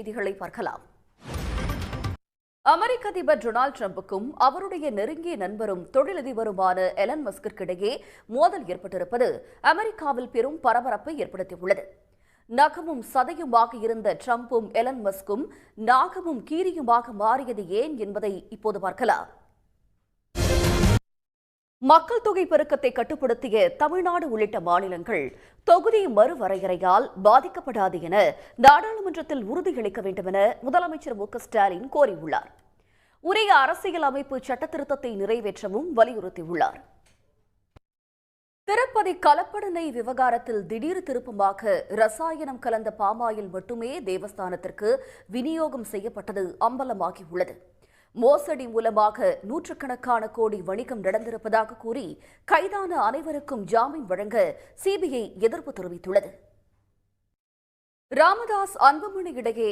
செய்திகளை பார்க்கலாம். அமெரிக்க அதிபர் டொனால்டு டிரம்புக்கும் அவருடைய நெருங்கிய நண்பரும் தொழிலதிபருமான எலன் மஸ்கிற்கிடையே மோதல் ஏற்பட்டிருப்பது அமெரிக்காவில் பெரும் பரபரப்பை ஏற்படுத்தியுள்ளது. நகமும் சதையுமாக இருந்த டிரம்பும் எலன் மஸ்கும் நாகமும் கீரியுமாக மாறியது ஏன் என்பதை இப்போது பார்க்கலாம். மக்கள் தொகை பெருக்கத்தை கட்டுப்படுத்திய தமிழ்நாடு உள்ளிட்ட மாநிலங்கள் தொகுதி மறுவரையறையால் பாதிக்கப்படாது என நாடாளுமன்றத்தில் உறுதியளிக்க வேண்டும் என முதலமைச்சர் மு க ஸ்டாலின் கோரியுள்ளார். உரிய அரசியல் அமைப்பு சட்டத்திருத்தத்தை நிறைவேற்றவும் வலியுறுத்தியுள்ளார். திருப்பதி கலப்படனை விவகாரத்தில் திடீர் திருப்பமாக ரசாயனம் கலந்த பாமாயில் மட்டுமே தேவஸ்தானத்திற்கு விநியோகம் செய்யப்பட்டது அம்பலமாகியுள்ளது. மோசடி மூலமாக நூற்றுக்கணக்கான கோடி வணிகம் நடந்திருப்பதாக கூறி கைதான அனைவருக்கும் ஜாமீன் வழங்க சிபிஐ எதிர்ப்பு தெரிவித்துள்ளது. ராமதாஸ் அன்புமணி இடையே